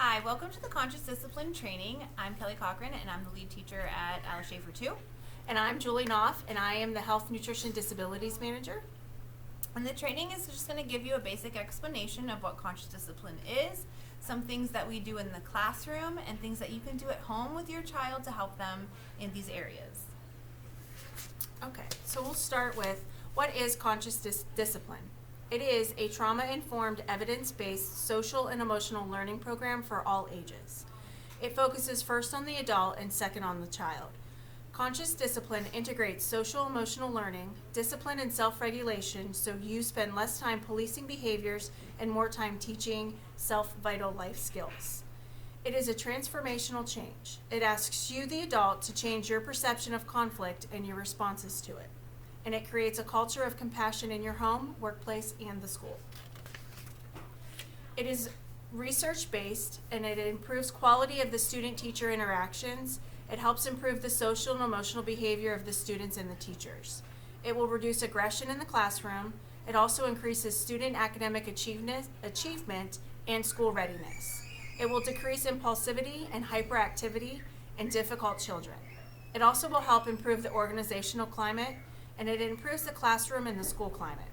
Hi, welcome to the Conscious Discipline Training. I'm Kelly Cochran, and I'm the lead teacher at Alice Schaefer 2. And I'm Julie Knopf, and I am the Health, Nutrition, Disabilities Manager. And the training is just going to give you a basic explanation of what conscious discipline is, some things that we do in the classroom, and things that you can do at home with your child to help them in these areas. Okay, so we'll start with what is conscious discipline? It is a trauma-informed, evidence-based social and emotional learning program for all ages. It focuses first on the adult and second on the child. Conscious discipline integrates social emotional learning, discipline, and self-regulation so you spend less time policing behaviors and more time teaching self-vital life skills. It is a transformational change. It asks you, the adult, to change your perception of conflict and your responses to it. And it creates a culture of compassion in your home, workplace, and the school. It is research-based, and it improves quality of the student-teacher interactions. It helps improve the social and emotional behavior of the students and the teachers. It will reduce aggression in the classroom. It also increases student academic achievement and school readiness. It will decrease impulsivity and hyperactivity in difficult children. It also will help improve the organizational climate, and it improves the classroom and the school climate.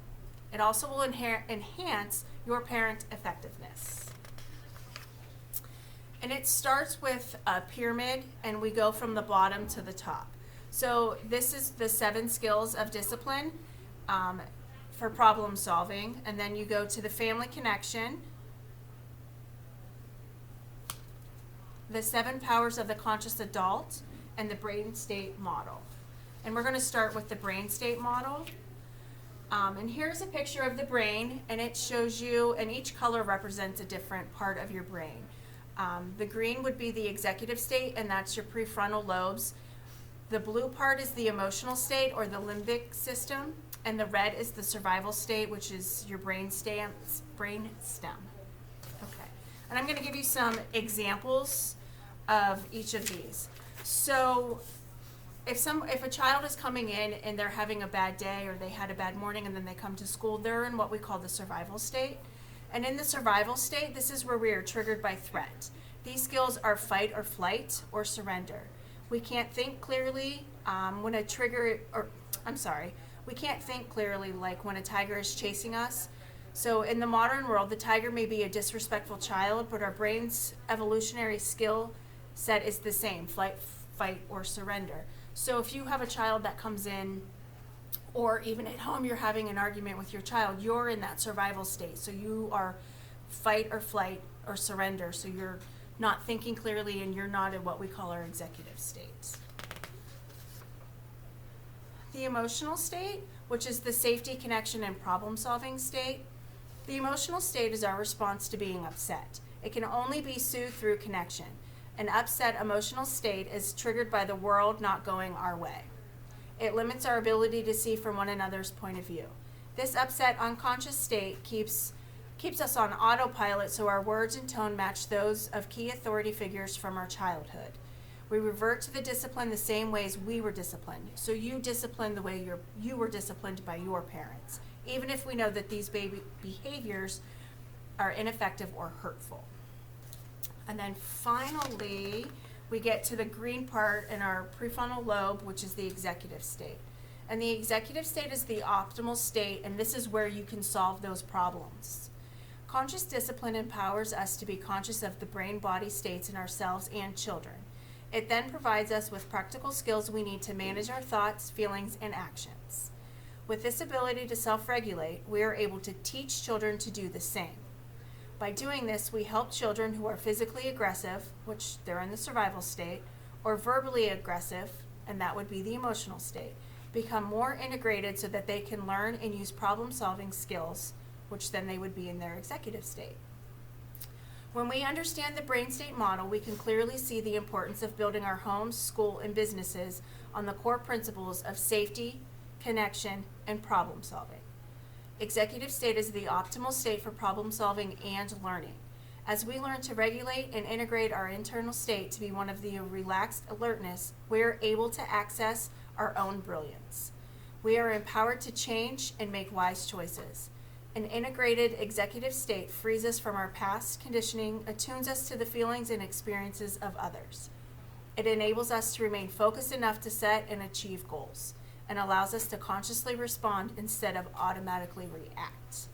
It also will enhance your parent effectiveness. And it starts with a pyramid, and we go from the bottom to the top. So this is the 7 skills of discipline for problem solving, and then you go to the family connection, the 7 powers of the conscious adult, and the brain state model. And we're going to start with the brain state model. And here's a picture of the brain, and it shows you, and each color represents a different part of your brain. The green would be the executive state, and that's your prefrontal lobes. The blue part is the emotional state, or the limbic system, and the red is the survival state, which is your brain stem. Okay. And I'm going to give you some examples of each of these. So if a child is coming in and they're having a bad day, or they had a bad morning and then they come to school, they're in what we call the survival state. And in the survival state, this is where we are triggered by threat. These skills are fight or flight or surrender. We can't think clearly we can't think clearly like when a tiger is chasing us. So in the modern world, the tiger may be a disrespectful child, but our brain's evolutionary skill set is the same: flight, fight, or surrender. So if you have a child that comes in, or even at home you're having an argument with your child, you're in that survival state. So you are fight or flight or surrender. So you're not thinking clearly, and you're not in what we call our executive states. The emotional state, which is the safety, connection, and problem-solving state. The emotional state is our response to being upset. It can only be soothed through connection. An upset emotional state is triggered by the world not going our way. It limits our ability to see from one another's point of view. This upset, unconscious state keeps us on autopilot, so our words and tone match those of key authority figures from our childhood. We revert to the discipline the same ways we were disciplined. So you discipline the way you were disciplined by your parents, even if we know that these behaviors are ineffective or hurtful. And then finally, we get to the green part in our prefrontal lobe, which is the executive state. And the executive state is the optimal state, and this is where you can solve those problems. Conscious discipline empowers us to be conscious of the brain-body states in ourselves and children. It then provides us with practical skills we need to manage our thoughts, feelings, and actions. With this ability to self-regulate, we are able to teach children to do the same. By doing this, we help children who are physically aggressive, which they're in the survival state, or verbally aggressive, and that would be the emotional state, become more integrated so that they can learn and use problem-solving skills, which then they would be in their executive state. When we understand the brain state model, we can clearly see the importance of building our homes, school, and businesses on the core principles of safety, connection, and problem solving. Executive state is the optimal state for problem solving and learning. As we learn to regulate and integrate our internal state to be one of the relaxed alertness, we are able to access our own brilliance. We are empowered to change and make wise choices. An integrated executive state frees us from our past conditioning, attunes us to the feelings and experiences of others. It enables us to remain focused enough to set and achieve goals, and allows us to consciously respond instead of automatically react.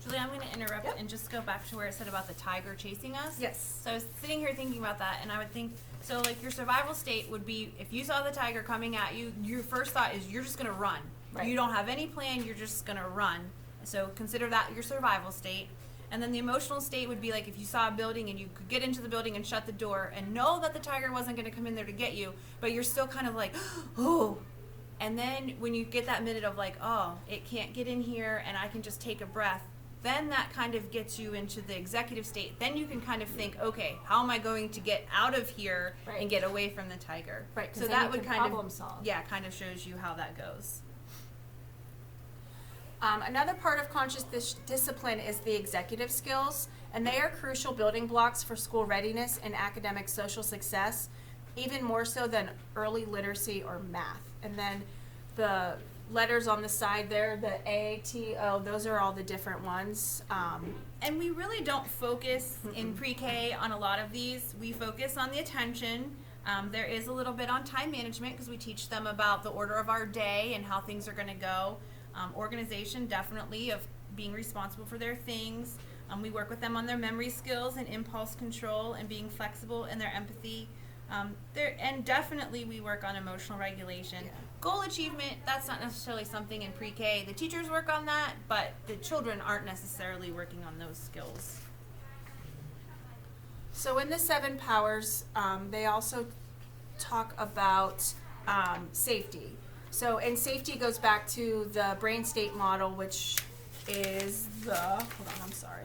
Julie, I'm going to interrupt Yep. and just go back to where it said about the tiger chasing us. Yes. So I was sitting here thinking about that, and I would think, so like your survival state would be, if you saw the tiger coming at you, your first thought is you're just going to run. Right. You don't have any plan, you're just going to run. So consider that your survival state. And then the emotional state would be like if you saw a building and you could get into the building and shut the door and know that the tiger wasn't going to come in there to get you, but you're still kind of like, oh. And then when you get that minute of like, oh, it can't get in here and I can just take a breath, then that kind of gets you into the executive state. Then you can kind of think, okay, how am I going to get out of here Right. and get away from the tiger? Right, 'cause So then that you would can kind problem of solve. Yeah, kind of shows you how that goes. Another part of conscious discipline is the executive skills, and they are crucial building blocks for school readiness and academic social success, even more so than early literacy or math. And then the letters on the side there, the A, T, O, those are all the different ones. And we really don't focus in pre-K on a lot of these. We focus on the attention. There is a little bit on time management because we teach them about the order of our day and how things are going to go. Organization, definitely, of being responsible for their things. We work with them on their memory skills and impulse control and being flexible in their empathy. And definitely we work on emotional regulation. Yeah. Goal achievement, that's not necessarily something in pre-K. The teachers work on that, but the children aren't necessarily working on those skills. So in the 7 powers, they also talk about safety. So, and safety goes back to the brain state model, which is the, hold on, I'm sorry.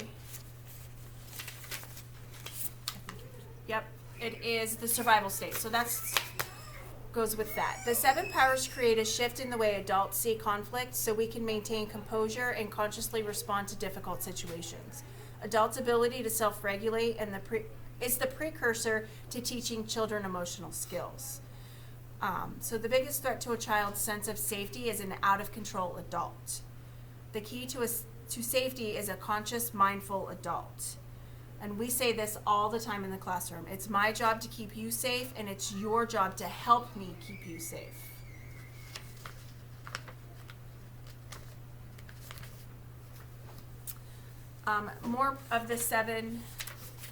Yep, it is the survival state. So that's goes with that. The 7 powers create a shift in the way adults see conflict so we can maintain composure and consciously respond to difficult situations. Adults' ability to self-regulate and is the precursor to teaching children emotional skills. So the biggest threat to a child's sense of safety is an out-of-control adult. The key to safety is a conscious, mindful adult. And we say this all the time in the classroom. It's my job to keep you safe, and it's your job to help me keep you safe. More of the 7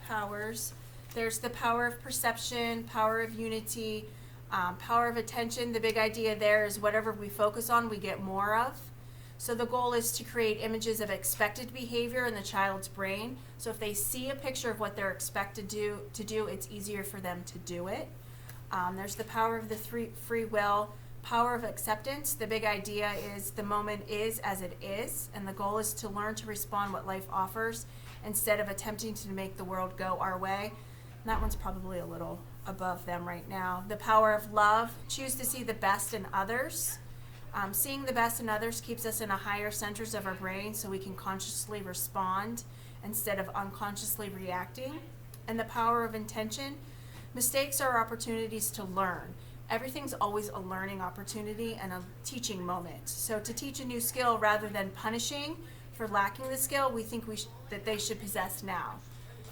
powers. There's the power of perception, power of unity, power of attention. The big idea there is whatever we focus on, we get more of. So the goal is to create images of expected behavior in the child's brain. So if they see a picture of what they're expected to do, it's easier for them to do it. There's the power of the free will, power of acceptance. The big idea is the moment is as it is, and the goal is to learn to respond what life offers instead of attempting to make the world go our way. And that one's probably a little above them right now. The power of love, choose to see the best in others. Seeing the best in others keeps us in a higher centers of our brain so we can consciously respond instead of unconsciously reacting. And the power of intention, mistakes are opportunities to learn. Everything's always a learning opportunity and a teaching moment. So to teach a new skill rather than punishing for lacking the skill, we think that they should possess now.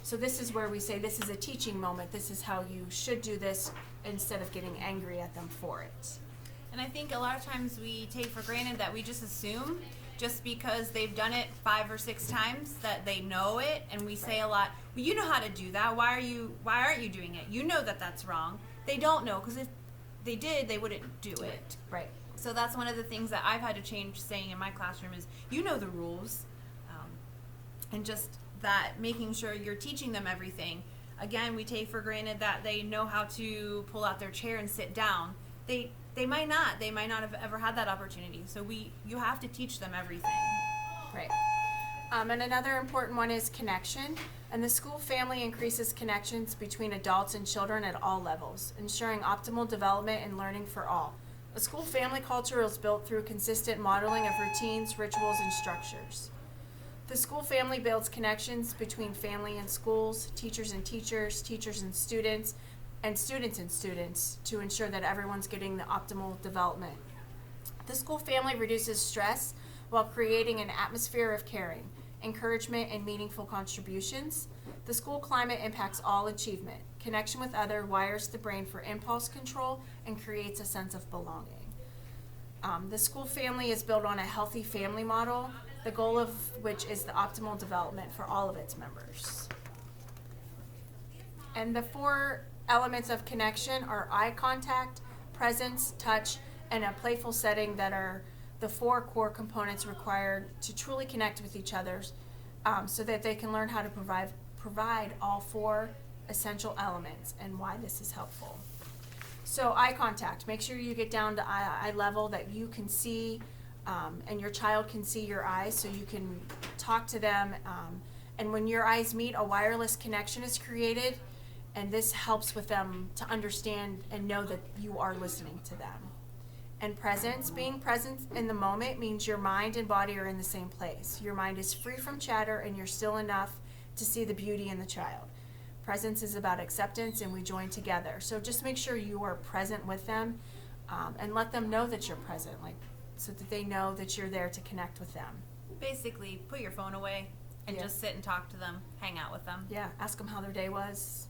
So this is where we say this is a teaching moment. This is how you should do this instead of getting angry at them for it. And I think a lot of times we take for granted that we just assume just because they've done it 5 or 6 times that they know it, and we say a lot, well, you know how to do that. Why aren't you doing it? You know that that's wrong. They don't know, because if they did, they wouldn't do it. Right. So that's one of the things that I've had to change saying in my classroom is, you know the rules, and just that making sure you're teaching them everything. Again, we take for granted that they know how to pull out their chair and sit down. They might not. They might not have ever had that opportunity. So you have to teach them everything. Right. And another important one is connection. And the school family increases connections between adults and children at all levels, ensuring optimal development and learning for all. A school family culture is built through consistent modeling of routines, rituals, and structures. The school family builds connections between family and schools, teachers and teachers, teachers and students to ensure that everyone's getting the optimal development. The school family reduces stress while creating an atmosphere of caring, encouragement, and meaningful contributions. The school climate impacts all achievement. Connection with others wires the brain for impulse control and creates a sense of belonging. The school family is built on a healthy family model, the goal of which is the optimal development for all of its members. And the 4 elements of connection are eye contact, presence, touch, and a playful setting that are the 4 core components required to truly connect with each other, so that they can learn how to provide all 4 essential elements and why this is helpful. So eye contact, make sure you get down to eye level that you can see, and your child can see your eyes so you can talk to them. And when your eyes meet, a wireless connection is created, and this helps with them to understand and know that you are listening to them. And presence, being present in the moment means your mind and body are in the same place. Your mind is free from chatter and you're still enough to see the beauty in the child. Presence is about acceptance and we join together. So just make sure you are present with them, and let them know that you're present, so that they know that you're there to connect with them. Basically, put your phone away and just sit and talk to them, hang out with them. Yeah, ask them how their day was.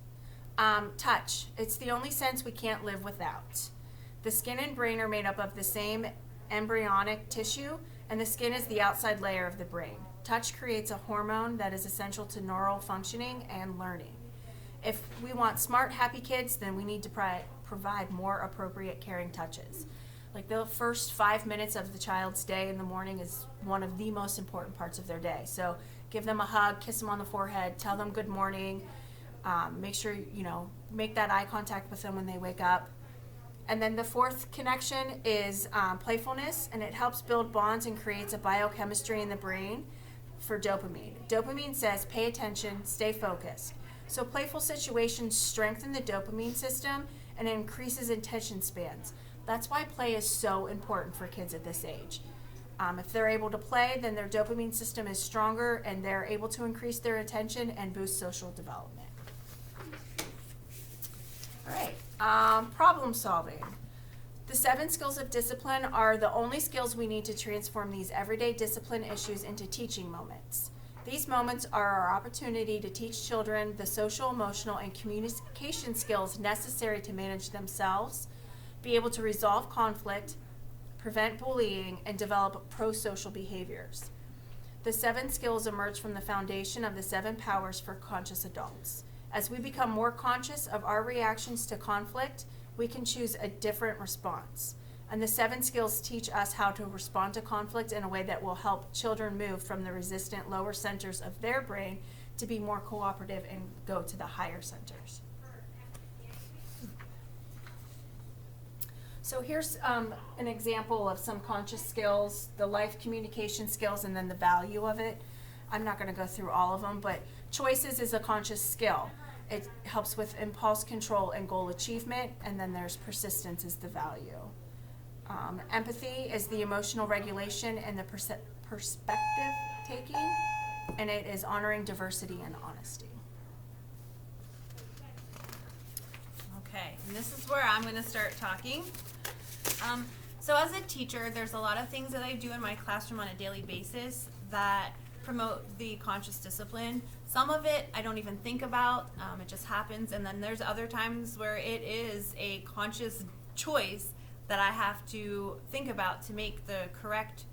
Touch, it's the only sense we can't live without. The skin and brain are made up of the same embryonic tissue, and the skin is the outside layer of the brain. Touch creates a hormone that is essential to neural functioning and learning. If we want smart, happy kids, then we need to provide more appropriate caring touches. Like the first 5 minutes of the child's day in the morning is one of the most important parts of their day. So give them a hug, kiss them on the forehead, tell them good morning. Make sure, make that eye contact with them when they wake up. And then the 4th connection is playfulness, and it helps build bonds and creates a biochemistry in the brain for dopamine. Dopamine says, pay attention, stay focused. So playful situations strengthen the dopamine system and increases attention spans. That's why play is so important for kids at this age. If they're able to play, then their dopamine system is stronger and they're able to increase their attention and boost social development. All right, problem solving. The 7 skills of discipline are the only skills we need to transform these everyday discipline issues into teaching moments. These moments are our opportunity to teach children the social, emotional, and communication skills necessary to manage themselves, be able to resolve conflict, prevent bullying, and develop pro-social behaviors. The 7 skills emerge from the foundation of the 7 powers for conscious adults. As we become more conscious of our reactions to conflict, we can choose a different response. And the 7 skills teach us how to respond to conflict in a way that will help children move from the resistant lower centers of their brain to be more cooperative and go to the higher centers. So here's an example of some conscious skills, the life communication skills, and then the value of it. I'm not going to go through all of them, but choices is a conscious skill. It helps with impulse control and goal achievement, and then there's persistence is the value. Empathy is the emotional regulation and the perspective taking, and it is honoring diversity and honesty. Okay, and this is where I'm going to start talking. So as a teacher, there's a lot of things that I do in my classroom on a daily basis that promote the conscious discipline. Some of it I don't even think about, it just happens, and then there's other times where it is a conscious choice that I have to think about to make the correct,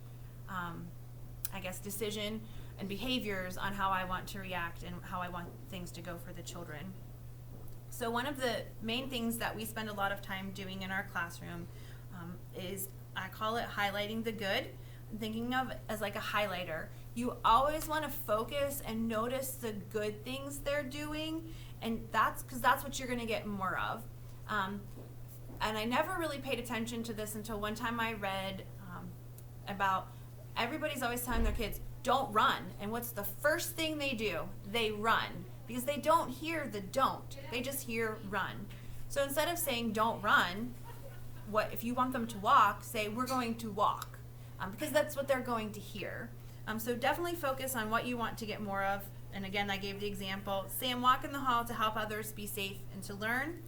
decision and behaviors on how I want to react and how I want things to go for the children. So one of the main things that we spend a lot of time doing in our classroom is, I call it highlighting the good. I'm thinking of it as like a highlighter. You always want to focus and notice the good things they're doing, and that's what you're going to get more of. And I never really paid attention to this until one time I read about everybody's always telling their kids, don't run. And what's the first thing they do? They run. Because they don't hear the don't. They just hear run. So instead of saying don't run, if you want them to walk, say we're going to walk. Because that's what they're going to hear. So definitely focus on what you want to get more of. And again, I gave the example. Sam, walk in the hall to help others be safe and to learn.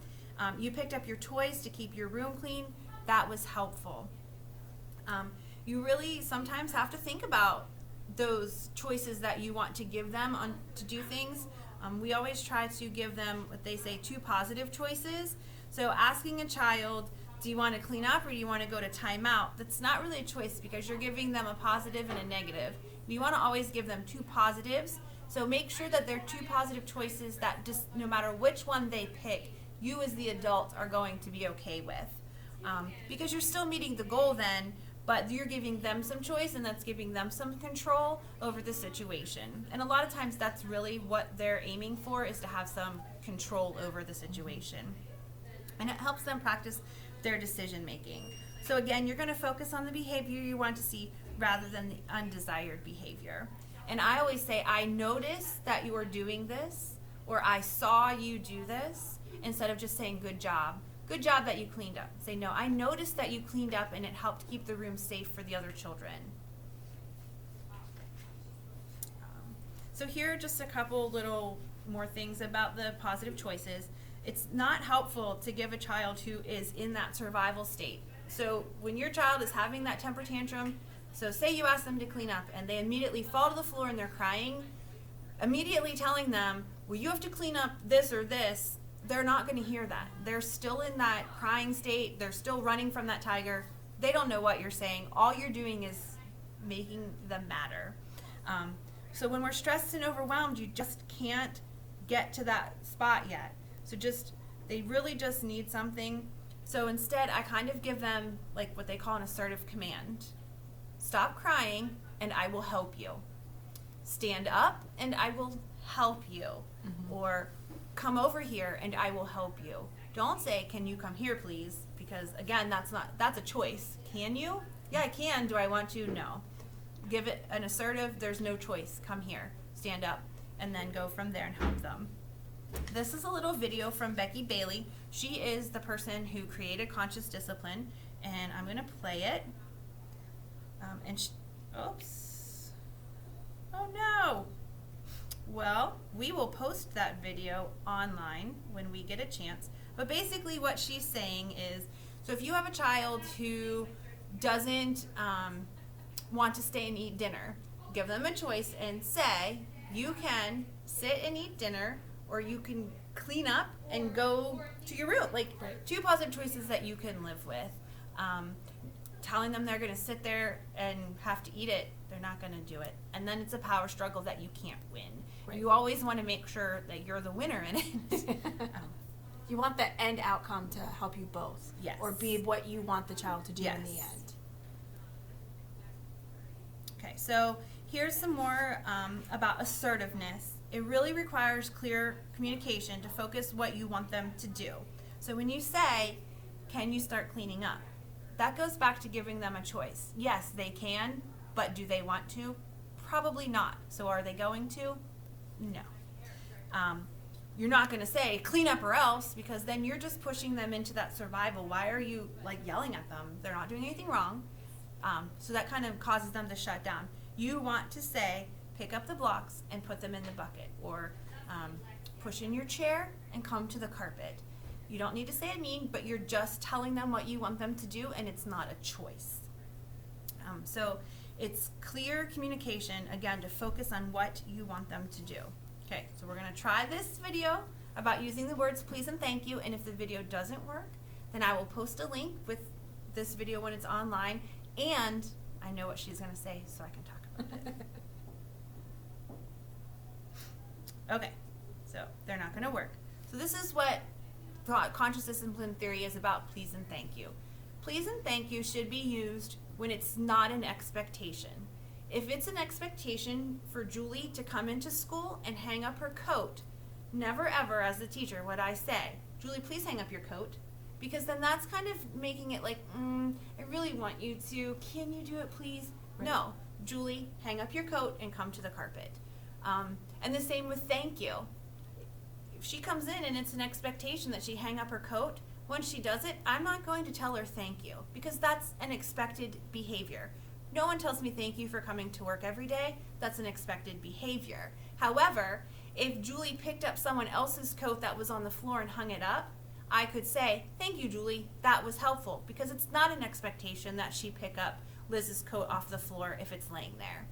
You picked up your toys to keep your room clean. That was helpful. you really sometimes have to think about those choices that you want to give them on to do things. We always try to give them what they say 2 positive choices. So asking a child, do you want to clean up or do you want to go to timeout? That's not really a choice because you're giving them a positive and a negative. You want to always give them 2 positives. So make sure that they're 2 positive choices that just no matter which one they pick, you as the adult are going to be okay with. Because you're still meeting the goal then, but you're giving them some choice and that's giving them some control over the situation. And a lot of times that's really what they're aiming for, is to have some control over the situation. And it helps them practice their decision making. So again, you're going to focus on the behavior you want to see rather than the undesired behavior. And I always say, I noticed that you are doing this, or I saw you do this, instead of just saying good job. Good job that you cleaned up. Say, no, I noticed that you cleaned up and it helped keep the room safe for the other children. So here are just a couple little more things about the positive choices. It's not helpful to give a child who is in that survival state. So when your child is having that temper tantrum, so say you ask them to clean up and they immediately fall to the floor and they're crying, immediately telling them, well, you have to clean up this or this, they're not going to hear that. They're still in that crying state. They're still running from that tiger. They don't know what you're saying. All you're doing is making them matter. So when we're stressed and overwhelmed, you just can't get to that spot yet. So they really just need something. So instead, I kind of give them like what they call an assertive command. Stop crying and I will help you. Stand up and I will help you. Mm-hmm. Or come over here and I will help you. Don't say, can you come here please? Because again, that's a choice. Can you? Yeah, I can. Do I want to? No. Give it an assertive, there's no choice. Come here, stand up, and then go from there and help them. This is a little video from Becky Bailey. She is the person who created conscious discipline, and I'm going to play it. Oops. Oh no. Well, we will post that video online when we get a chance. But basically what she's saying is, so if you have a child who doesn't want to stay and eat dinner, give them a choice and say, you can sit and eat dinner, or you can clean up and go to your room. Like 2 positive choices that you can live with. Telling them they're going to sit there and have to eat it, they're not going to do it. And then it's a power struggle that you can't win. Right. You always want to make sure that you're the winner in it. You want the end outcome to help you both. Yes. Or be what you want the child to do in the end. Okay, so here's some more about assertiveness. It really requires clear communication to focus what you want them to do. So when you say, can you start cleaning up? That goes back to giving them a choice. Yes, they can, but do they want to? Probably not. So are they going to? No. You're not going to say, clean up or else, because then you're just pushing them into that survival. Why are you yelling at them? They're not doing anything wrong. So that kind of causes them to shut down. You want to say, pick up the blocks and put them in the bucket, or push in your chair and come to the carpet. You don't need to say it mean, but you're just telling them what you want them to do, and it's not a choice. So it's clear communication, again, to focus on what you want them to do. Okay, so we're going to try this video about using the words please and thank you, and if the video doesn't work, then I will post a link with this video when it's online, and I know what she's going to say, so I can talk about it. Okay, so they're not going to work. So this is what conscious discipline theory is about, please and thank you. Please and thank you should be used when it's not an expectation. If it's an expectation for Julie to come into school and hang up her coat, never ever as the teacher would I say, Julie, please hang up your coat. Because then that's kind of making it like, I really want you to, can you do it please? Right. No, Julie, hang up your coat and come to the carpet. And the same with thank you. If she comes in and it's an expectation that she hang up her coat, when she does it, I'm not going to tell her thank you, because that's an expected behavior. No one tells me thank you for coming to work every day. That's an expected behavior. However, if Julie picked up someone else's coat that was on the floor and hung it up, I could say, thank you, Julie, that was helpful, because it's not an expectation that she pick up Liz's coat off the floor if it's laying there.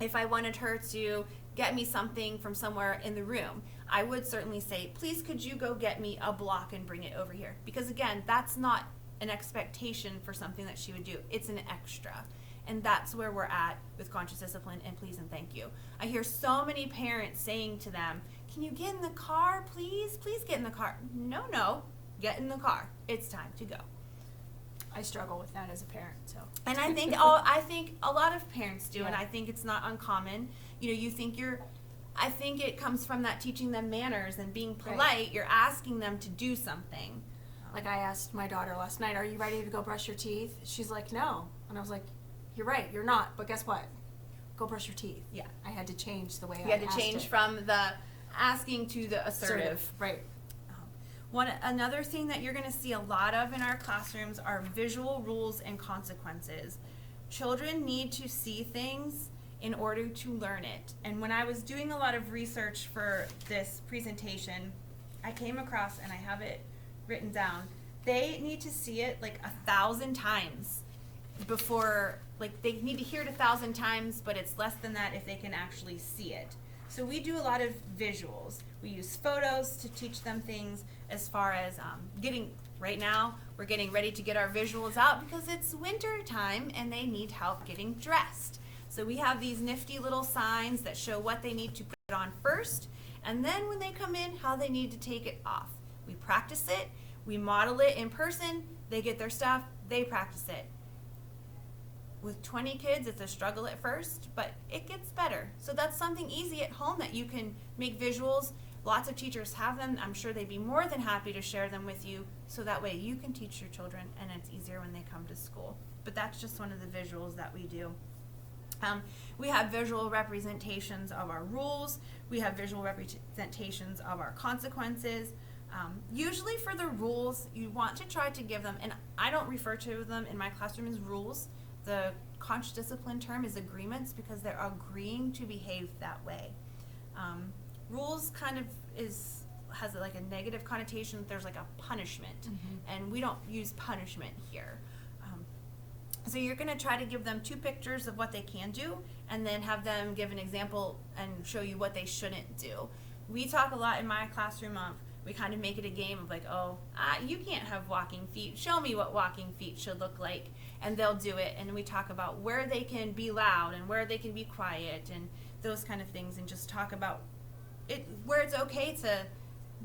If I wanted her to get me something from somewhere in the room, I would certainly say, please could you go get me a block and bring it over here? Because again, that's not an expectation for something that she would do. It's an extra. And that's where we're at with conscious discipline and please and thank you. I hear so many parents saying to them, can you get in the car, please? Please get in the car. No, get in the car. It's time to go. I struggle with that as a parent, so. And I think a lot of parents do, and Yeah. I think it's not uncommon. You know, I think it comes from that teaching them manners and being polite. Right. You're asking them to do something. Like I asked my daughter last night, are you ready to go brush your teeth? She's like, no. And I was like, you're right, you're not, but guess what? Go brush your teeth. Yeah. I had to change the way You I had to asked change it. from the asking to the assertive. Right. Another thing that you're going to see a lot of in our classrooms are visual rules and consequences. Children need to see things in order to learn it. And when I was doing a lot of research for this presentation, I came across, and I have it written down, they need to see it like 1,000 times before, like they need to hear it 1,000 times, but it's less than that if they can actually see it. So we do a lot of visuals. We use photos to teach them things as far as right now, we're getting ready to get our visuals out because it's winter time and they need help getting dressed. So we have these nifty little signs that show what they need to put on first, and then when they come in, how they need to take it off. We practice it, we model it in person, they get their stuff, they practice it. With 20 kids, it's a struggle at first, but it gets better. So that's something easy at home that you can make visuals. Lots of teachers have them. I'm sure they'd be more than happy to share them with you, so that way you can teach your children and it's easier when they come to school. But that's just one of the visuals that we do. We have visual representations of our rules. We have visual representations of our consequences. Usually for the rules, you want to try to give them, and I don't refer to them in my classroom as rules. The conscious discipline term is agreements because they're agreeing to behave that way. Rules kind of has like a negative connotation. There's like a punishment, and we don't use punishment here. So you're going to try to give them 2 pictures of what they can do, and then have them give an example and show you what they shouldn't do. We talk a lot in my classroom of, we kind of make it a game of like, you can't have walking feet. Show me what walking feet should look like. And they'll do it. And we talk about where they can be loud and where they can be quiet and those kind of things, and just talk about it where it's okay to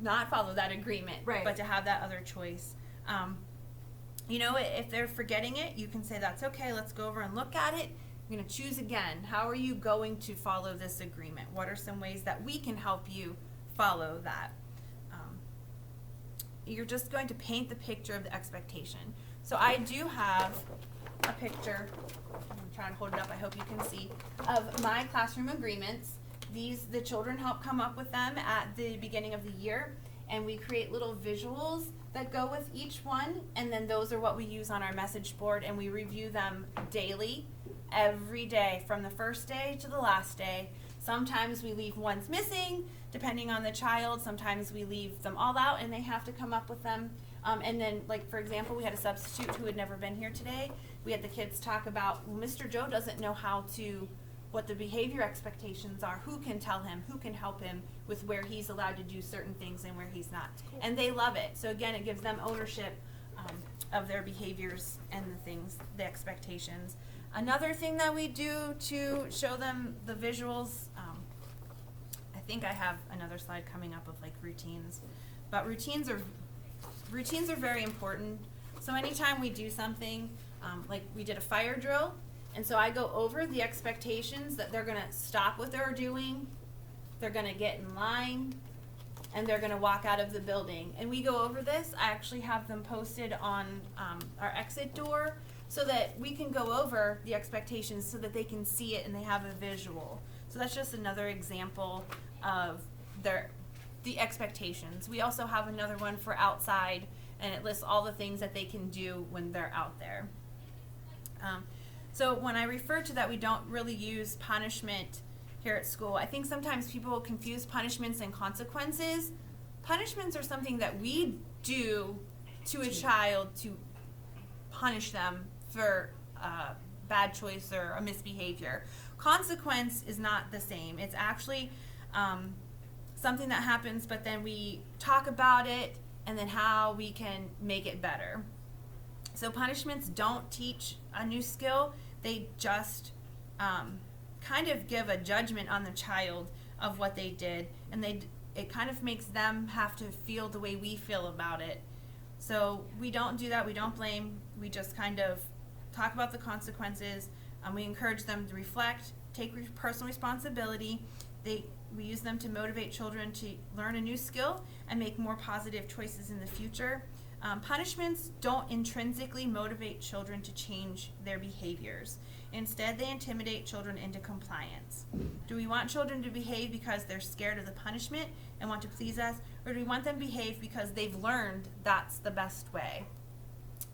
not follow that agreement, right, but to have that other choice. You know, if they're forgetting it, you can say that's okay, let's go over and look at it. You're going to choose again. How are you going to follow this agreement? What are some ways that we can help you follow that? You're just going to paint the picture of the expectation. So I do have a picture, I'm trying to hold it up, I hope you can see, of my classroom agreements. The children help come up with them at the beginning of the year, and we create little visuals that go with each one, and then those are what we use on our message board, and we review them daily, every day, from the first day to the last day. Sometimes we leave ones missing, depending on the child. Sometimes we leave them all out, and they have to come up with them. And then, like, for example, we had a substitute who had never been here today. We had the kids talk about, well, Mr. Joe doesn't know what the behavior expectations are. Who can tell him? Who can help him with where he's allowed to do certain things and where he's not? Cool. And they love it. So again, it gives them ownership of their behaviors and the expectations. Another thing that we do to show them the visuals, I think I have another slide coming up of like routines, but routines are very important. So anytime we do something, like we did a fire drill, and so I go over the expectations that they're gonna stop what they're doing, they're gonna get in line, and they're gonna walk out of the building. And we go over this. I actually have them posted on our exit door so that we can go over the expectations so that they can see it and they have a visual. So that's just another example of the expectations. We also have another one for outside, and it lists all the things that they can do when they're out there. So when I refer to that, we don't really use punishment here at school. I think sometimes people confuse punishments and consequences. Punishments are something that we do to a child to punish them for a bad choice or a misbehavior. Consequence is not the same. It's actually something that happens, but then we talk about it and then how we can make it better. So punishments don't teach a new skill. They just kind of give a judgment on the child of what they did, and it kind of makes them have to feel the way we feel about it. So we don't do that. We don't blame. We just kind of talk about the consequences. We encourage them to reflect, take personal responsibility. We use them to motivate children to learn a new skill and make more positive choices in the future. Punishments don't intrinsically motivate children to change their behaviors. Instead, they intimidate children into compliance. Do we want children to behave because they're scared of the punishment and want to please us, or do we want them to behave because they've learned that's the best way?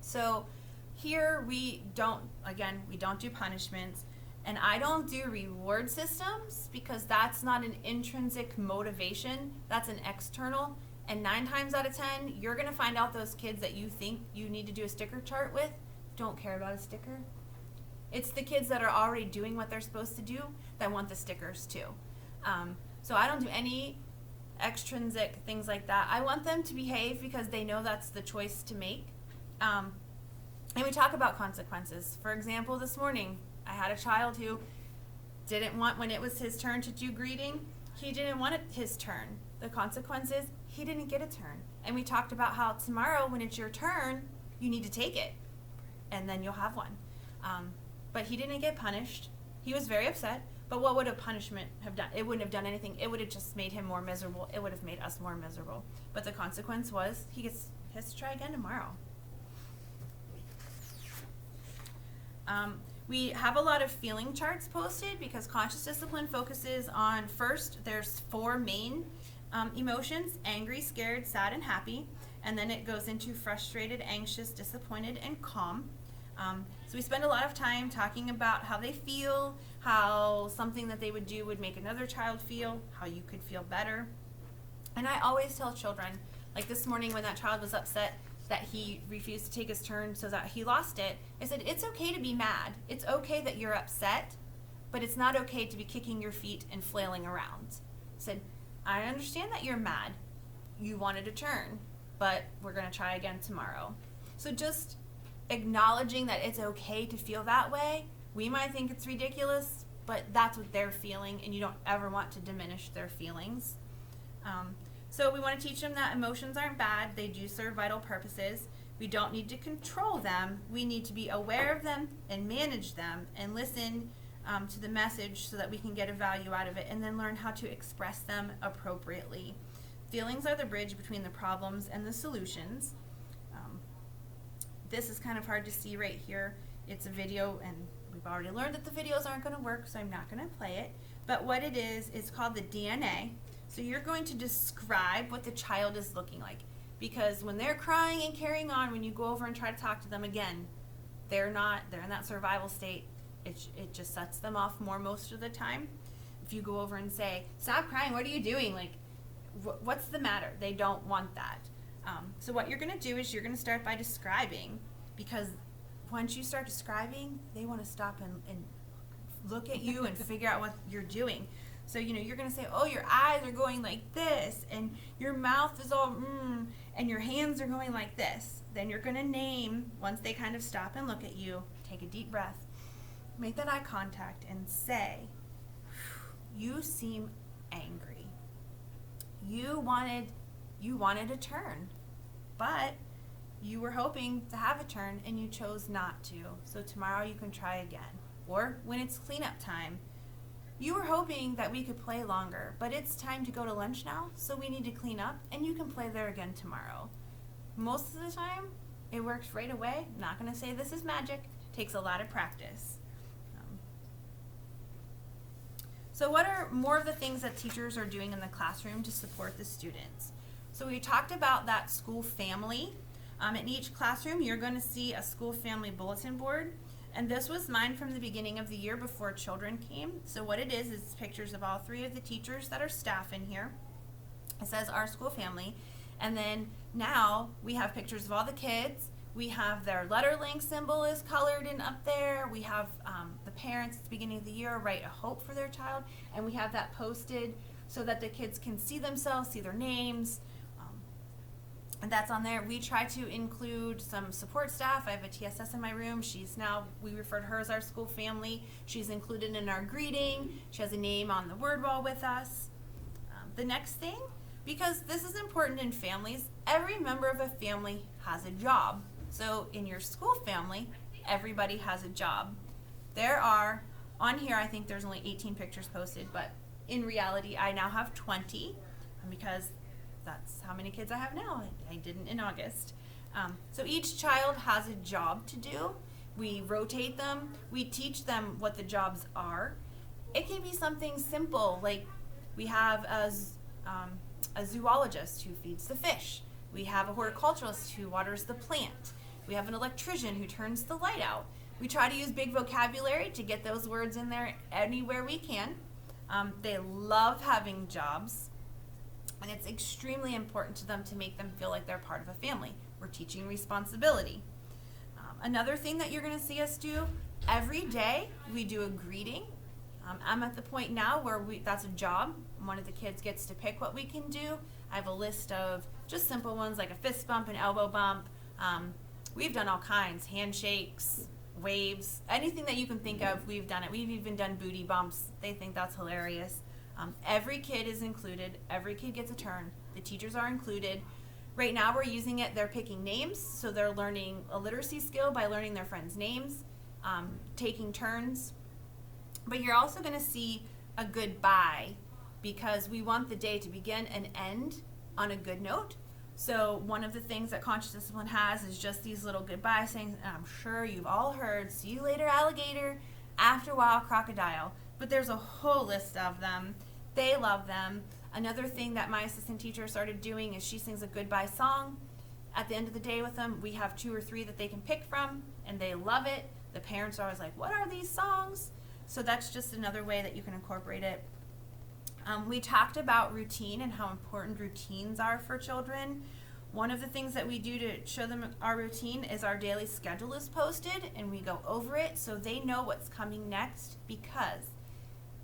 So here we don't do punishments, and I don't do reward systems because that's not an intrinsic motivation, that's an external. And 9 times out of 10, you're going to find out those kids that you think you need to do a sticker chart with don't care about a sticker. It's the kids that are already doing what they're supposed to do that want the stickers too. So I don't do any extrinsic things like that. I want them to behave because they know that's the choice to make. And we talk about consequences. For example, this morning, I had a child who didn't want, when it was his turn to do greeting, he didn't want it his turn. The consequence is he didn't get a turn. And we talked about how tomorrow, when it's your turn, you need to take it, and then you'll have one. But he didn't get punished. He was very upset. But what would a punishment have done? It wouldn't have done anything. It would have just made him more miserable. It would have made us more miserable. But the consequence was he has to try again tomorrow. We have a lot of feeling charts posted because conscious discipline focuses on, first, there's 4 main emotions: angry, scared, sad, and happy. And then it goes into frustrated, anxious, disappointed, and calm. So we spend a lot of time talking about how they feel, how something that they would do would make another child feel, how you could feel better. And I always tell children, like this morning when that child was upset that he refused to take his turn so that he lost it, I said, it's okay to be mad. It's okay that you're upset, but it's not okay to be kicking your feet and flailing around. I said, I understand that you're mad. You wanted a turn, but we're going to try again tomorrow. So just acknowledging that it's okay to feel that way. We might think it's ridiculous, but that's what they're feeling, and you don't ever want to diminish their feelings. So we want to teach them that emotions aren't bad. They do serve vital purposes. We don't need to control them. We need to be aware of them and manage them and listen to the message so that we can get a value out of it, and then learn how to express them appropriately. Feelings are the bridge between the problems and the solutions. This is kind of hard to see right here. It's a video, and we've already learned that the videos aren't going to work, so I'm not going to play it. But what it is, it's called the DNA. So you're going to describe what the child is looking like. Because when they're crying and carrying on, when you go over and try to talk to them again, they're in that survival state. It just sets them off more most of the time. If you go over and say, stop crying, what are you doing? Like, what's the matter? They don't want that. So what you're going to do is you're going to start by describing, because once you start describing, they want to stop and look at you and figure out what you're doing. So, you're going to say, oh, your eyes are going like this, and your mouth is all, and your hands are going like this. Then you're going to name, once they kind of stop and look at you, take a deep breath, make that eye contact, and say, you seem angry. You wanted a turn, but you were hoping to have a turn and you chose not to. So tomorrow you can try again. Or when it's cleanup time, you were hoping that we could play longer, but it's time to go to lunch now, so we need to clean up, and you can play there again tomorrow. Most of the time, it works right away. I'm not going to say this is magic. It takes a lot of practice. So what are more of the things that teachers are doing in the classroom to support the students? So we talked about that school family. In each classroom, you're going to see a school family bulletin board. And this was mine from the beginning of the year before children came. So what it is pictures of all 3 of the teachers that are staff in here. It says our school family. And then now we have pictures of all the kids. We have their letter link symbol is colored in up there. We have the parents at the beginning of the year write a hope for their child, and we have that posted so that the kids can see themselves, see their names, and that's on there. We try to include some support staff. I have a TSS in my room. We refer to her as our school family. She's included in our greeting. She has a name on the word wall with us. The next thing, because this is important in families, every member of a family has a job. So in your school family, everybody has a job. On here I think there's only 18 pictures posted, but in reality I now have 20 because that's how many kids I have now. I didn't in August. So each child has a job to do. We rotate them. We teach them what the jobs are. It can be something simple, like we have a zoologist who feeds the fish. We have a horticulturalist who waters the plant. We have an electrician who turns the light out. We try to use big vocabulary to get those words in there anywhere we can. They love having jobs, and it's extremely important to them to make them feel like they're part of a family. We're teaching responsibility. Another thing that you're going to see us do, every day we do a greeting. I'm at the point now where that's a job. One of the kids gets to pick what we can do. I have a list of just simple ones like a fist bump, an elbow bump. We've done all kinds, handshakes, waves, anything that you can think of, we've done it. We've even done booty bumps. They think that's hilarious. Every kid is included. Every kid gets a turn. The teachers are included. Right now we're using it, they're picking names, so they're learning a literacy skill by learning their friends' names, taking turns. But you're also going to see a goodbye because we want the day to begin and end on a good note. So one of the things that Conscious Discipline has is just these little goodbye sayings, and I'm sure you've all heard, see you later alligator, after a while crocodile. But there's a whole list of them. They love them. Another thing that my assistant teacher started doing is she sings a goodbye song. At the end of the day with them, we have 2 or 3 that they can pick from, and they love it. The parents are always like, what are these songs? So that's just another way that you can incorporate it. We talked about routine and how important routines are for children. One of the things that we do to show them our routine is our daily schedule is posted, and we go over it so they know what's coming next because,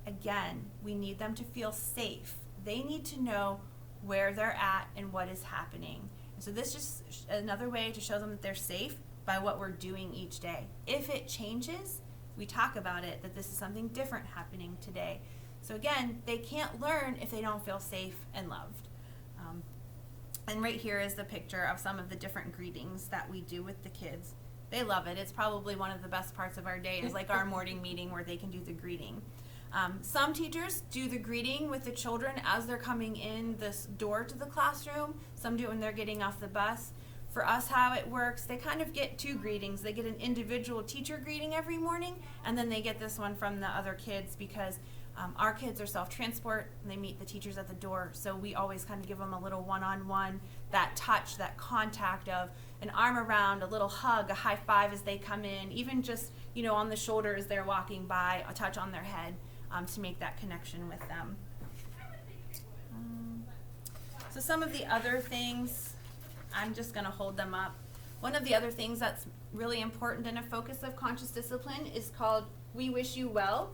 again, we need them to feel safe. They need to know where they're at and what is happening. So this is just another way to show them that they're safe by what we're doing each day. If it changes, we talk about it, that this is something different happening today. So again, they can't learn if they don't feel safe and loved. And right here is the picture of some of the different greetings that we do with the kids. They love it. It's probably one of the best parts of our day is like our morning meeting where they can do the greeting. Some teachers do the greeting with the children as they're coming in this door to the classroom. Some do it when they're getting off the bus. For us, how it works, they kind of get 2 greetings. They get an individual teacher greeting every morning, and then they get this one from the other kids because our kids are self-transport, and they meet the teachers at the door, so we always kind of give them a little one-on-one, that touch, that contact of an arm around, a little hug, a high five as they come in, even just, on the shoulder as they're walking by, a touch on their head to make that connection with them. So some of the other things, I'm just going to hold them up. One of the other things that's really important and a focus of Conscious Discipline is called We Wish You Well.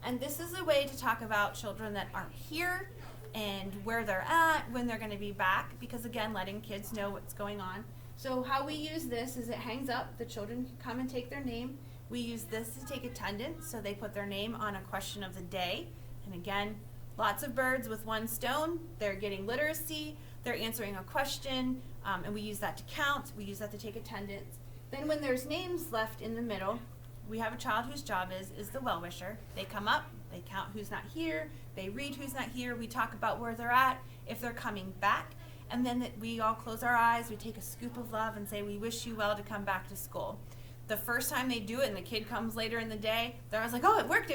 And this is a way to talk about children that aren't here and where they're at, when they're going to be back, because again, letting kids know what's going on. So how we use this is it hangs up, the children can come and take their name. We use this to take attendance, so they put their name on a question of the day. And again, lots of birds with one stone. They're getting literacy, they're answering a question, and we use that to count, we use that to take attendance. Then when there's names left in the middle, we have a child whose job is the well-wisher. They come up, they count who's not here, they read who's not here, we talk about where they're at, if they're coming back, and then we all close our eyes, we take a scoop of love and say, we wish you well to come back to school. The first time they do it and the kid comes later in the day, they're always like, oh, it worked.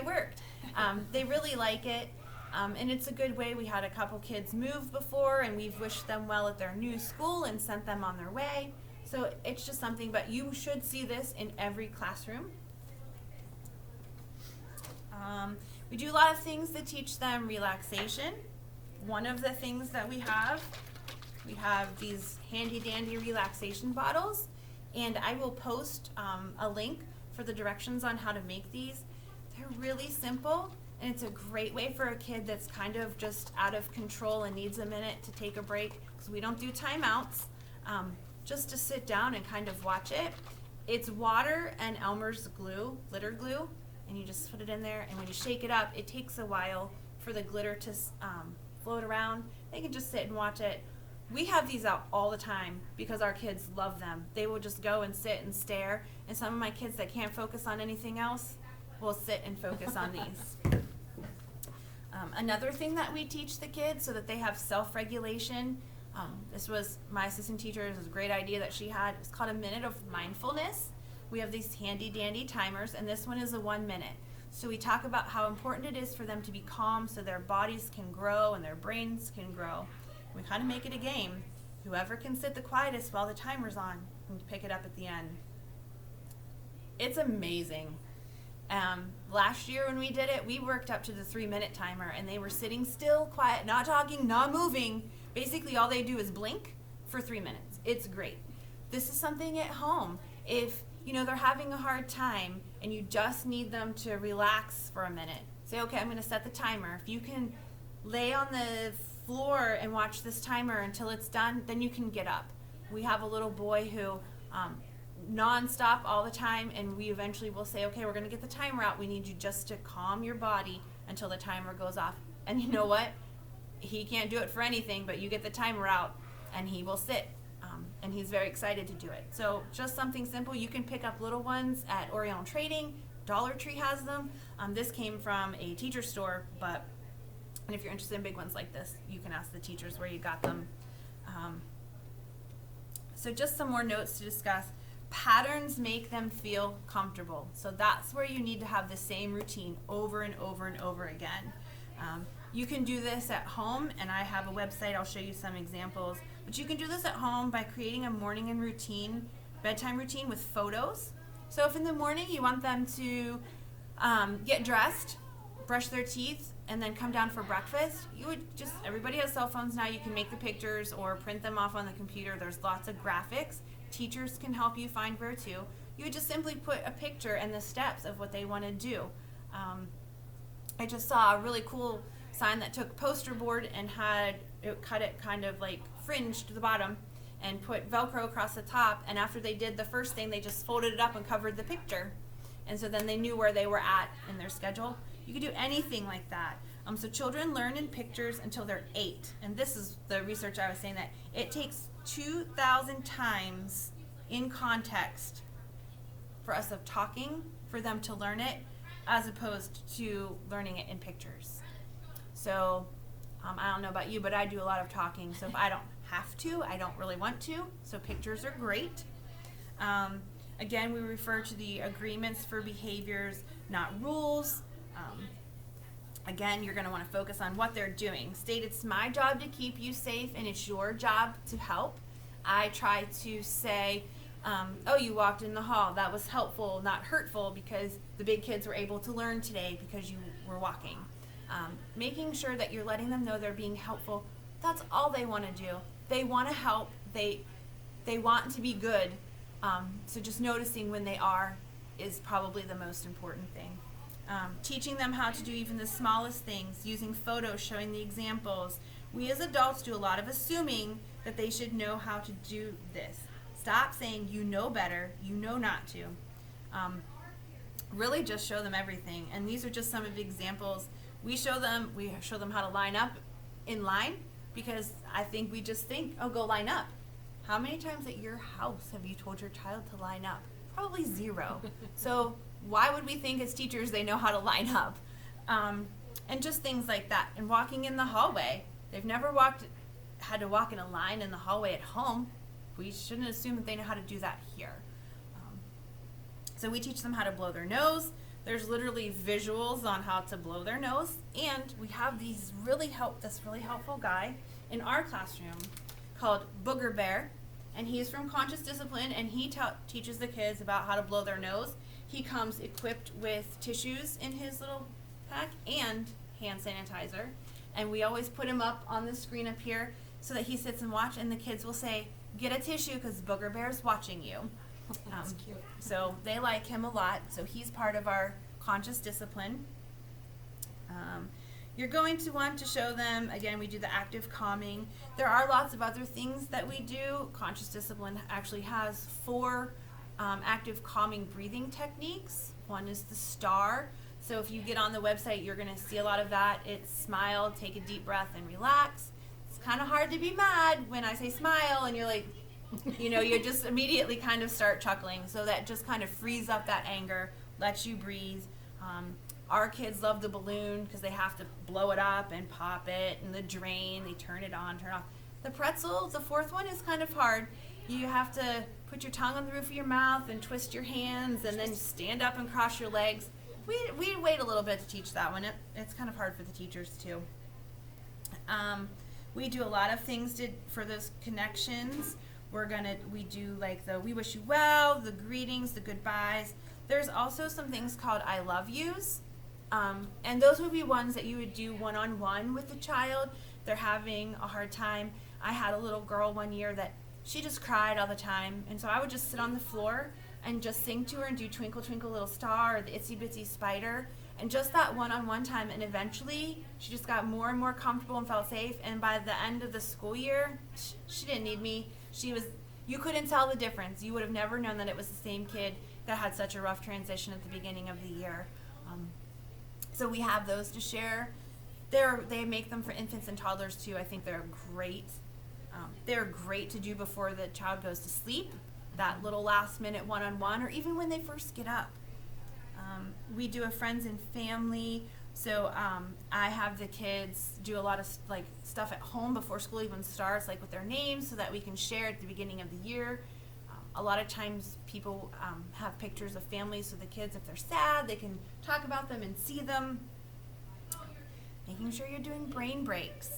They really like it, and it's a good way. We had a couple kids move before, and we've wished them well at their new school and sent them on their way. So it's just something, but you should see this in every classroom. We do a lot of things to teach them relaxation. One of the things that we have these handy dandy relaxation bottles. And I will post a link for the directions on how to make these. They're really simple, and it's a great way for a kid that's kind of just out of control and needs a minute to take a break, because we don't do timeouts, just to sit down and kind of watch it. It's water and Elmer's glue, glitter glue, and you just put it in there, and when you shake it up, it takes a while for the glitter to float around. They can just sit and watch it. We have these out all the time because our kids love them. They will just go and sit and stare, and some of my kids that can't focus on anything else will sit and focus on these. Another thing that we teach the kids so that they have self-regulation, this was my assistant teacher, this was a great idea that she had. It's called a Minute of Mindfulness. We have these handy dandy timers, and this one is a 1 minute. So we talk about how important it is for them to be calm so their bodies can grow and their brains can grow. We kind of make it a game. Whoever can sit the quietest while the timer's on can pick it up at the end. It's amazing. Last year when we did it, we worked up to the 3-minute timer, and they were sitting still, quiet, not talking, not moving. Basically all they do is blink for 3 minutes. It's great. This is something at home. If they're having a hard time and you just need them to relax for a minute, say, okay, I'm going to set the timer. If you can lay on the floor and watch this timer until it's done, then you can get up. We have a little boy who non-stop all the time, and we eventually will say, okay, we're going to get the timer out. We need you just to calm your body until the timer goes off. And you know what? He can't do it for anything, but you get the timer out and he will sit. And he's very excited to do it. So just something simple. You can pick up little ones at Oriental Trading. Dollar Tree has them. This came from a teacher store, and if you're interested in big ones like this, you can ask the teachers where you got them. So just some more notes to discuss. Patterns make them feel comfortable. So that's where you need to have the same routine over and over and over again. You can do this at home, and I have a website. I'll show you some examples. But you can do this at home by creating a morning and bedtime routine with photos. So if in the morning you want them to get dressed, brush their teeth, and then come down for breakfast, everybody has cell phones now. You can make the pictures or print them off on the computer. There's lots of graphics. Teachers can help you find where to. You would just simply put a picture and the steps of what they want to do. I just saw a really cool sign that took poster board and cut it kind of like fringed to the bottom and put Velcro across the top, and after they did the first thing, they just folded it up and covered the picture. And so then they knew where they were at in their schedule. You could do anything like that. So children learn in pictures until they're 8. And this is the research I was saying, that it takes 2,000 times in context for us of talking for them to learn it, as opposed to learning it in pictures. So I don't know about you, but I do a lot of talking. So if I don't have to, I don't really want to. So pictures are great. Again, we refer to the agreements for behaviors, not rules. Again, you're going to want to focus on what they're doing. State, it's my job to keep you safe, and it's your job to help. I try to say, oh, you walked in the hall. That was helpful, not hurtful, because the big kids were able to learn today because you were walking. Making sure that you're letting them know they're being helpful. That's all they want to do. They want to help. They want to be good. So just noticing when they are is probably the most important thing. Teaching them how to do even the smallest things, using photos, showing the examples. We as adults do a lot of assuming that they should know how to do this. Stop saying you know better, you know not to. Really just show them everything. And these are just some of the examples. We show them how to line up in line, because I think we just think, oh, go line up. How many times at your house have you told your child to line up? Probably 0. So why would we think as teachers they know how to line up? And just things like that. And walking in the hallway. They've never had to walk in a line in the hallway at home. We shouldn't assume that they know how to do that here. So we teach them how to blow their nose. There's literally visuals on how to blow their nose. And we have this really helpful guy in our classroom called Booger Bear. And he's from Conscious Discipline, and he teaches the kids about how to blow their nose. He comes equipped with tissues in his little pack and hand sanitizer. And we always put him up on the screen up here so that he sits and watches, and the kids will say, get a tissue because Booger Bear's watching you. That's cute. So they like him a lot. So he's part of our conscious discipline. You're going to want to show them, again, we do the active calming. There are lots of other things that we do. Conscious discipline actually has 4 active calming breathing techniques. One is the STAR. So if you get on the website, you're going to see a lot of that. It's smile, take a deep breath, and relax. It's kind of hard to be mad when I say smile and you're like, you just immediately kind of start chuckling. So that just kind of frees up that anger, lets you breathe. Our kids love the balloon because they have to blow it up and pop it, and the drain, they turn it on, turn it off. The pretzel, the 4th one, is kind of hard. You have to put your tongue on the roof of your mouth and twist your hands and then stand up and cross your legs. We wait a little bit to teach that one. It's kind of hard for the teachers too. We do a lot of things for those connections. We do like the we wish you well, the greetings, the goodbyes. There's also some things called I love yous. And those would be ones that you would do one-on-one with the child. They're having a hard time. I had a little girl one year that she just cried all the time. And so I would just sit on the floor and just sing to her and do Twinkle Twinkle Little Star or the Itsy Bitsy Spider. And just that one-on-one time. And eventually she just got more and more comfortable and felt safe. And by the end of the school year, she didn't need me. You couldn't tell the difference. You would have never known that it was the same kid that had such a rough transition at the beginning of the year. So we have those to share. They make them for infants and toddlers too. I think they're great. They're great to do before the child goes to sleep, that little last minute one-on-one, or even when they first get up. We do a friends and family. So I have the kids do a lot of stuff at home before school even starts, like with their names, so that we can share at the beginning of the year. A lot of times people have pictures of families, so the kids, if they're sad, they can talk about them and see them. Making sure you're doing brain breaks.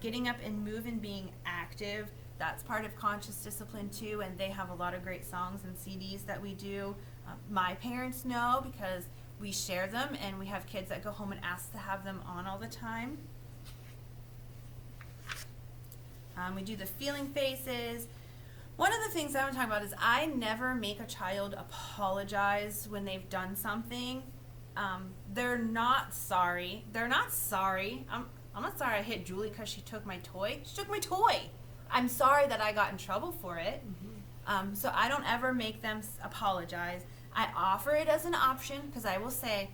Getting up and move and being active. That's part of conscious discipline too, and they have a lot of great songs and CDs that we do. My parents know because we share them, and we have kids that go home and ask to have them on all the time. We do the feeling faces. One of the things I want to talk about is I never make a child apologize when they've done something. They're not sorry. They're not sorry. I'm not sorry I hit Julie because she took my toy. She took my toy. I'm sorry that I got in trouble for it. Mm-hmm. So I don't ever make them apologize. I offer it as an option because I will say,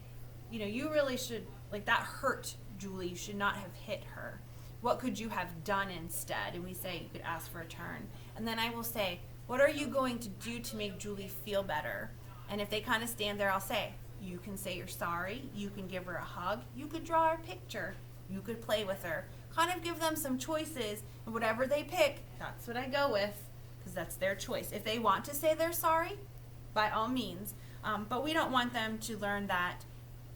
you really should, that hurt Julie. You should not have hit her. What could you have done instead? And we say you could ask for a turn. And then I will say, what are you going to do to make Julie feel better? And if they kind of stand there, I'll say, you can say you're sorry. You can give her a hug. You could draw her a picture. You could play with her. Kind of give them some choices. And whatever they pick, that's what I go with because that's their choice. If they want to say they're sorry, by all means. But we don't want them to learn that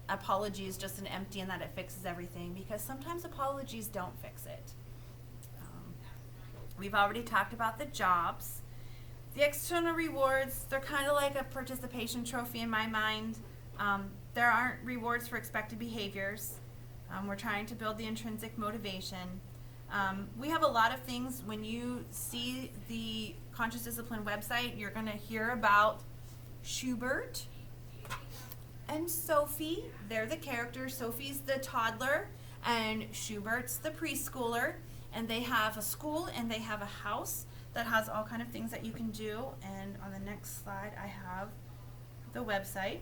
apology is just an empty and that it fixes everything, because sometimes apologies don't fix it. We've already talked about the jobs. The external rewards, they're kind of like a participation trophy in my mind. There aren't rewards for expected behaviors. We're trying to build the intrinsic motivation. We have a lot of things. When you see the Conscious Discipline website, you're going to hear about Schubert and Sophie. They're the characters. Sophie's the toddler and Schubert's the preschooler. And they have a school and they have a house that has all kind of things that you can do. And on the next slide, I have the website,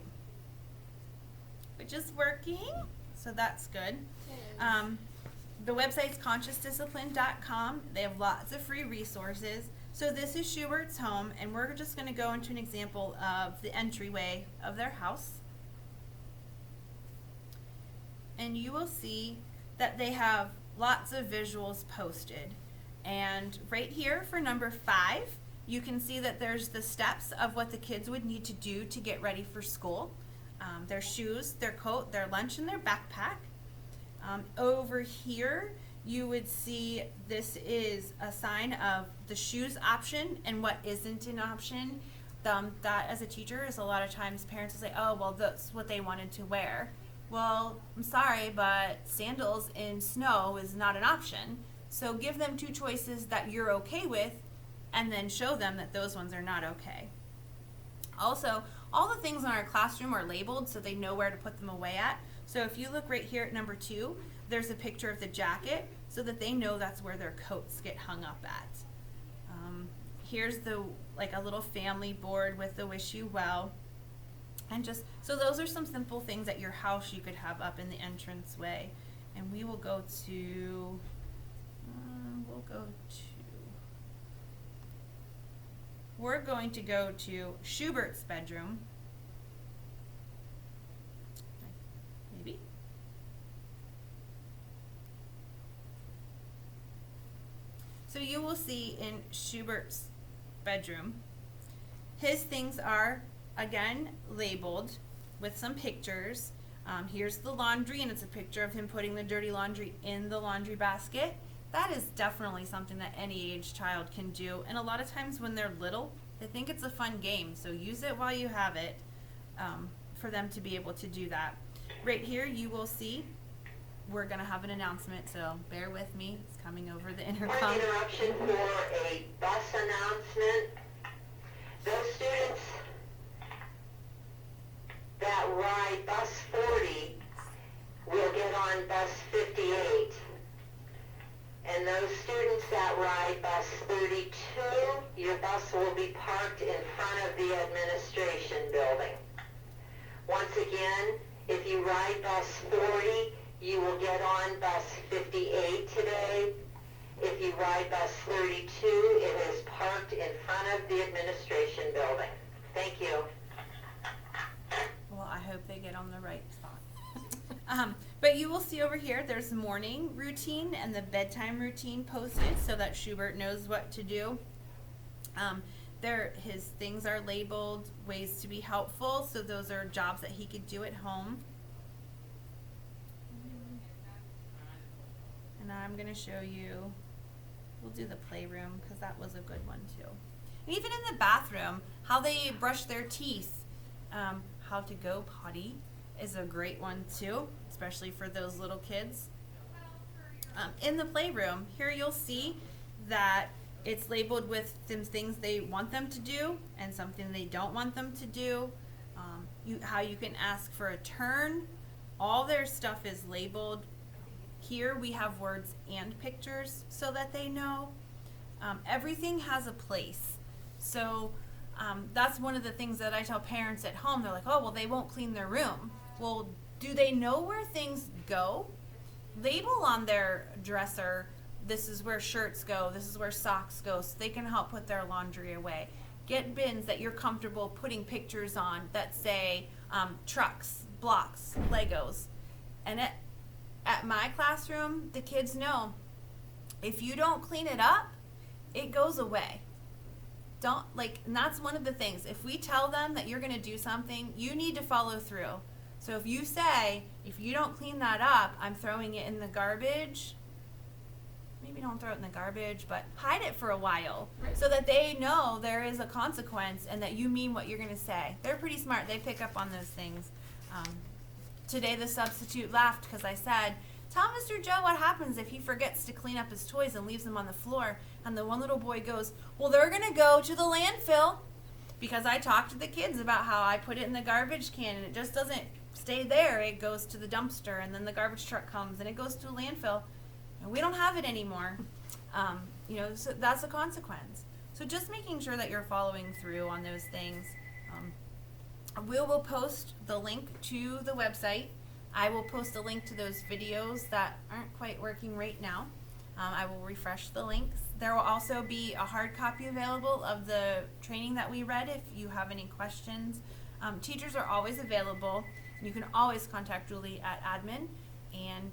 which is working. So that's good. The website's consciousdiscipline.com. They have lots of free resources. So this is Schubert's home, and we're just going to go into an example of the entryway of their house. And you will see that they have lots of visuals posted. And right here for number 5, you can see that there's the steps of what the kids would need to do to get ready for school. Their shoes, their coat, their lunch, and their backpack. Over here, you would see this is a sign of the shoes option and what isn't an option. That as a teacher is a lot of times parents will say, oh, well, that's what they wanted to wear. Well, I'm sorry, but sandals in snow is not an option. So give them 2 choices that you're okay with, and then show them that those ones are not okay. Also, all the things in our classroom are labeled so they know where to put them away at. So if you look right here at number 2, there's a picture of the jacket so that they know that's where their coats get hung up at. Here's the a little family board with the wish you well. And just, so those are some simple things at your house you could have up in the entranceway. And we will go to, we're going to go to Schubert's bedroom. Maybe. So you will see in Schubert's bedroom, his things are, again, labeled with some pictures. Here's the laundry, and it's a picture of him putting the dirty laundry in the laundry basket. That is definitely something that any age child can do, and a lot of times when they're little, they think it's a fun game, so use it while you have it for them to be able to do that. Right here you will see we're going to have an announcement, so bear with me. It's coming over the intercom. One interruption for a bus announcement. Those students that ride bus 40 will get on bus 58. And those students that ride bus 32, your bus will be parked in front of the administration building. Once again, if you ride bus 40, you will get on bus 58 today. If you ride bus 32, it is parked in front of the administration building. Thank you. Well, I hope they get on the right spot. But you will see over here, there's the morning routine and the bedtime routine posted so that Schubert knows what to do. His things are labeled ways to be helpful, so those are jobs that he could do at home. And I'm going to show you, we'll do the playroom because that was a good one too. And even in the bathroom, how they brush their teeth, how to go potty is a great one too, especially for those little kids. In the playroom, here you'll see that it's labeled with some things they want them to do and something they don't want them to do. How you can ask for a turn. All their stuff is labeled. Here we have words and pictures so that they know. Everything has a place. So that's one of the things that I tell parents at home. They're like, oh, well, they won't clean their room. Well, do they know where things go? Label on their dresser, this is where shirts go, this is where socks go, so they can help put their laundry away. Get bins that you're comfortable putting pictures on that say trucks, blocks, Legos. And at my classroom, the kids know if you don't clean it up, it goes away. And that's one of the things. If we tell them that you're going to do something, you need to follow through. So if you say, if you don't clean that up, I'm throwing it in the garbage, maybe don't throw it in the garbage, but hide it for a while so that they know there is a consequence and that you mean what you're going to say. They're pretty smart. They pick up on those things. Today the substitute laughed because I said, tell Mr. Joe what happens if he forgets to clean up his toys and leaves them on the floor. And the one little boy goes, well, they're going to go to the landfill, because I talked to the kids about how I put it in the garbage can and it just doesn't stay there. It goes to the dumpster and then the garbage truck comes and it goes to a landfill. And we don't have it anymore. So that's a consequence. So just making sure that you're following through on those things. We will post the link to the website. I will post a link to those videos that aren't quite working right now. I will refresh the links. There will also be a hard copy available of the training that we read if you have any questions. Teachers are always available. You can always contact Julie at admin and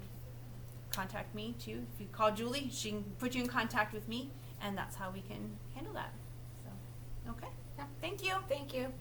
contact me too. If you call Julie, she can put you in contact with me, and that's how we can handle that. So, okay. Yeah. Thank you. Thank you.